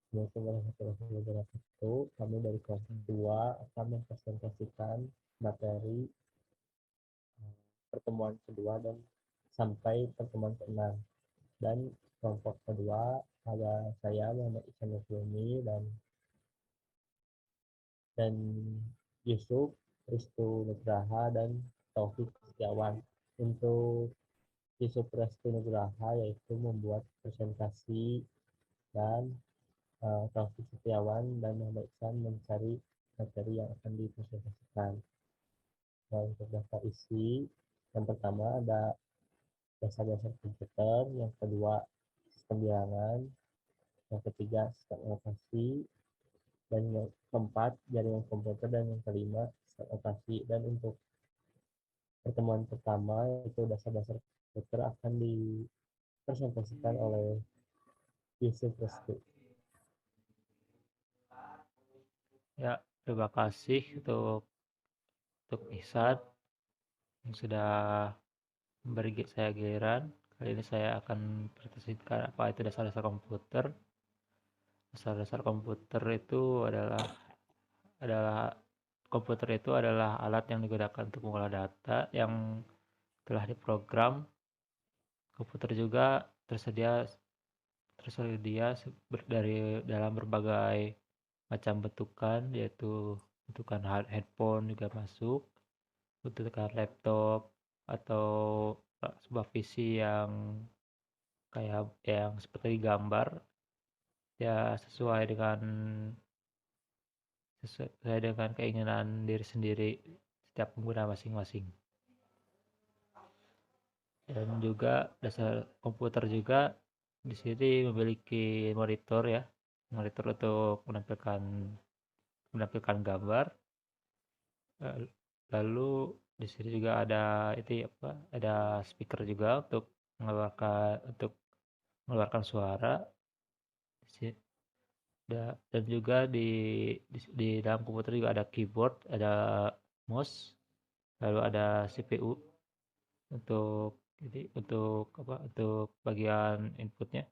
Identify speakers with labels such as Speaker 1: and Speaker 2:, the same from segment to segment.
Speaker 1: Assalamualaikum warahmatullahi wabarakatuh. Kami dari kelas 2 akan mempresentasikan materi pertemuan kedua dan sampai pertemuan keenam. Dan kelompok kedua ada saya Muhammad Ihsan Nurjoni dan Yusuf Ristu Nugraha dan Taufik Setiawan. Untuk Yusuf Ristu Nugraha yaitu membuat presentasi dan Taufik Setiawan dan Muhammad Ihsan mencari materi yang akan dipresentasikan. Nah, untuk daftar isi, yang pertama ada dasar-dasar komputer, yang kedua sistem bilangan, yang ketiga sistem operasi, dan yang keempat jaringan komputer, dan yang kelima sistem operasi. Dan untuk pertemuan pertama itu dasar-dasar komputer akan dipresentasikan oleh Yusuf Restu.
Speaker 2: Ya, terima kasih untuk Ihsan yang sudah memberi saya giliran. Kali ini saya akan presentasikan apa itu dasar-dasar komputer. Dasar-dasar komputer itu adalah komputer itu adalah alat yang digunakan untuk mengolah data yang telah diprogram. Komputer juga tersedia tersedia dari dalam berbagai macam bentukan, yaitu bentukan handphone juga masuk, bentukan laptop, atau sebuah PC yang kayak yang seperti gambar, ya sesuai dengan keinginan diri sendiri setiap pengguna masing-masing. Dan juga dasar komputer juga di sini memiliki monitor ya, monitor untuk menampilkan gambar. Lalu di sini juga ada ada speaker juga untuk mengeluarkan suara. Dan juga di dalam komputer juga ada keyboard, ada mouse, lalu ada CPU untuk bagian inputnya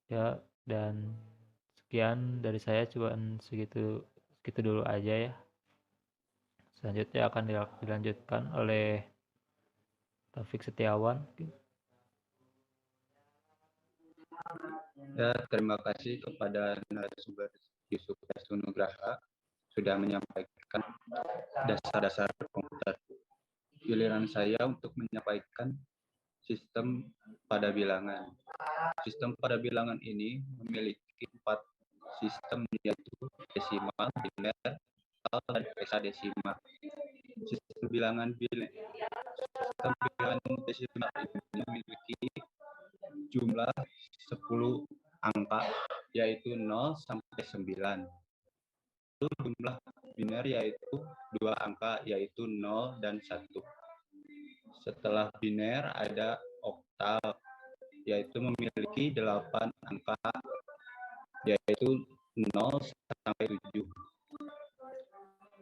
Speaker 2: ya. Dan sekian dari saya, cuman segitu segitu dulu aja ya. Selanjutnya akan dilanjutkan oleh Taufik Setiawan.
Speaker 3: Ya, terima kasih kepada narasumber Yusuf Restu Nugraha sudah menyampaikan dasar-dasar komputer. Giliran saya untuk menyampaikan sistem pada bilangan. Sistem pada bilangan ini memiliki 4 sistem, yaitu desimal, biner, dan hexadesimal. Sistem bilangan desimal ini memiliki jumlah 10 angka, yaitu 0 sampai 9. Lalu jumlah biner yaitu 2 angka, yaitu 0 dan 1. Setelah biner ada oktal, yaitu memiliki 8 angka, yaitu 0 sampai 7.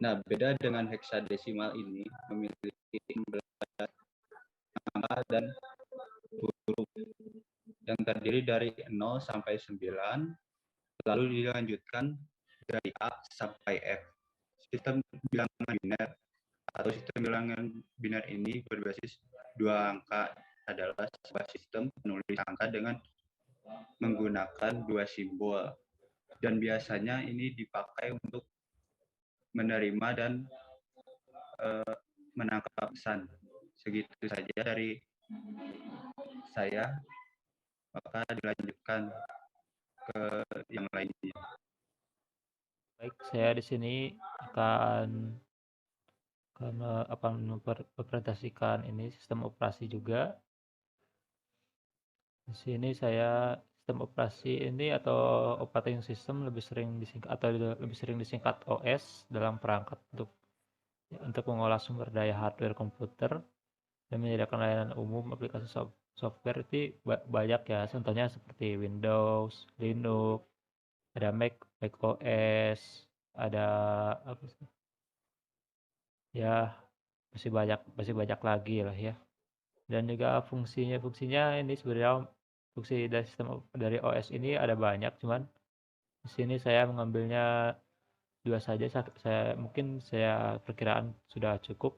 Speaker 3: Nah, beda dengan heksadesimal ini memiliki 16 angka dan huruf yang terdiri dari 0 sampai 9, lalu dilanjutkan dari A sampai F. Sistem bilangan biner atau sistem bilangan biner ini berbasis 2 angka, adalah sebuah sistem penulis angka dengan menggunakan 2 simbol, dan biasanya ini dipakai untuk menerima dan menangkap pesan. Segitu saja dari saya, maka dilanjutkan ke yang lainnya.
Speaker 2: Baik, saya di sini akan mempresentasikan ini sistem operasi juga. Di sini sistem operasi ini atau operating system lebih sering disingkat OS dalam perangkat untuk mengolah sumber daya hardware komputer dan menyediakan layanan umum aplikasi software. Itu banyak ya, contohnya seperti Windows, Linux, ada Mac OS, ada apa sih? Ya, masih banyak lagi lah ya. Dan juga fungsinya ini sebenarnya fungsi dari OS ini ada banyak, cuman Di sini saya mengambilnya 2 saja, saya perkiraan sudah cukup.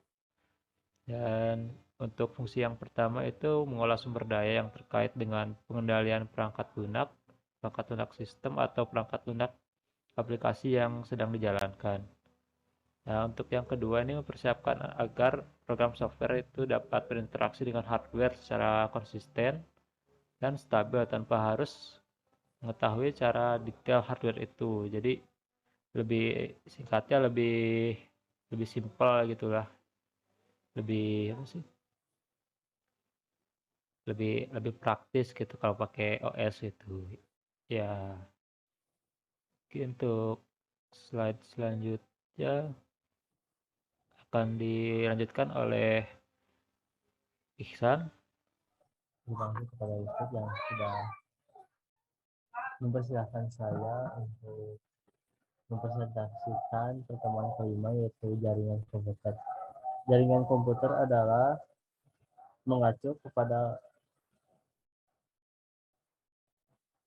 Speaker 2: Dan untuk fungsi yang pertama itu mengolah sumber daya yang terkait dengan pengendalian perangkat lunak sistem atau perangkat lunak aplikasi yang sedang dijalankan. Nah, untuk yang kedua ini mempersiapkan agar program software itu dapat berinteraksi dengan hardware secara konsisten dan stabil tanpa harus mengetahui cara detail hardware itu. Jadi lebih singkatnya lebih lebih simpel gitulah. Lebih apa sih? Lebih praktis gitu kalau pakai OS itu. Ya, mungkin untuk slide selanjutnya akan dilanjutkan oleh Ihsan.
Speaker 1: Terima kasih kepada Yusuf yang sudah mempersilahkan saya untuk mempresentasikan pertemuan kelima, yaitu jaringan komputer. Jaringan komputer adalah mengacu kepada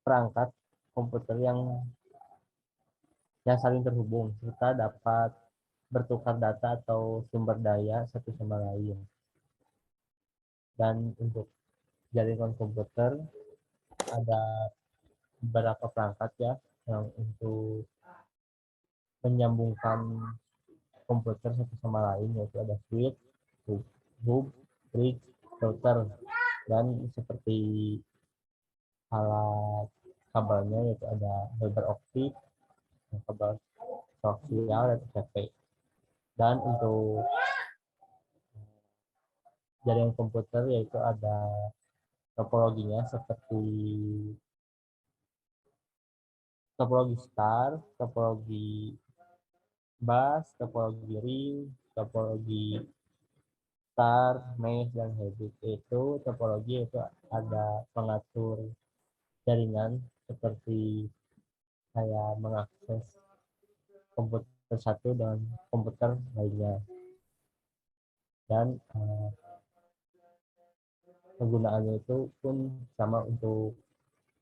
Speaker 1: perangkat komputer yang saling terhubung serta dapat bertukar data atau sumber daya satu sama lain. Dan untuk jaringan komputer ada beberapa perangkat ya yang untuk menyambungkan komputer satu sama lain, yaitu ada switch, hub, bridge, router, dan seperti alat kabelnya yaitu ada fiber optik, kabel koaksial, dan TCP. Dan untuk jaringan komputer yaitu ada topologinya seperti topologi star, topologi bus, topologi ring, topologi star, mesh, dan hybrid. Itu topologi itu ada pengatur jaringan seperti saya mengakses komputer satu dan komputer lainnya. Dan penggunaannya itu pun sama untuk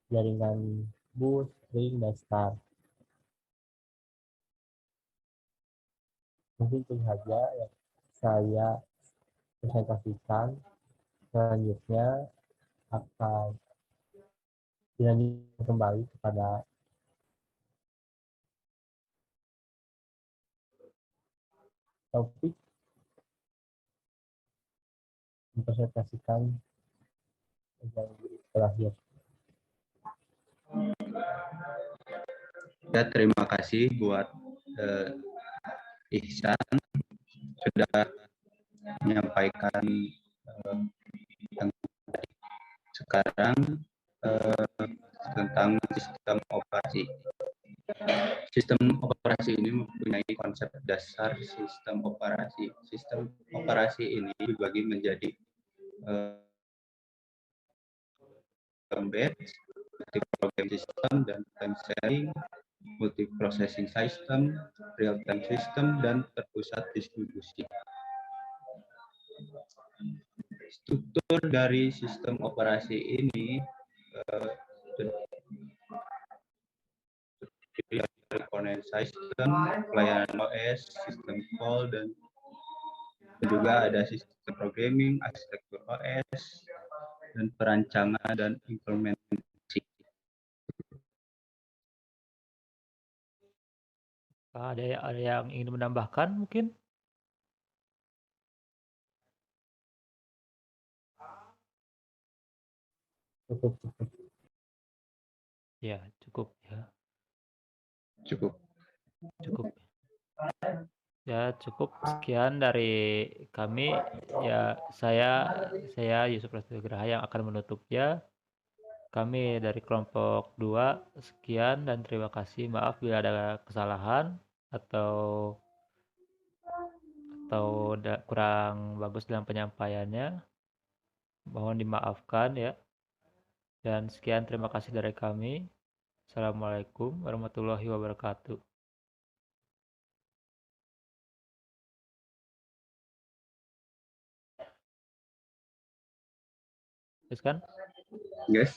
Speaker 1: jaringan bus, ring, dan star. Mungkin itu saja yang saya presentasikan. Selanjutnya akan dilanjutkan kembali kepada topik mempresentasikan yang terakhir.
Speaker 3: Ya, terima kasih buat Ihsan sudah menyampaikan yang sekarang tentang sistem operasi. Sistem operasi ini mempunyai konsep dasar sistem operasi. Sistem operasi ini dibagi menjadi embed, multi-program system, dan time sharing, multi-processing system, real-time system, dan terpusat distribusi. Struktur dari sistem operasi ini dari komponen sistem, pelayanan OS, sistem call, dan juga ada sistem programming, arsitektur OS, dan perancangan dan implementasi.
Speaker 2: Ada yang ingin menambahkan mungkin?
Speaker 1: Cukup.
Speaker 2: Ya, cukup ya.
Speaker 3: Cukup.
Speaker 2: Ya, cukup sekian dari kami. Ya, saya Yusuf Prasetyo Graha yang akan menutupnya. Kami dari kelompok 2 sekian dan terima kasih. Maaf bila ada kesalahan atau kurang bagus dalam penyampaiannya. Mohon dimaafkan ya. Dan sekian terima kasih dari kami. Assalamualaikum warahmatullahi wabarakatuh. Terus kan?
Speaker 3: Yes.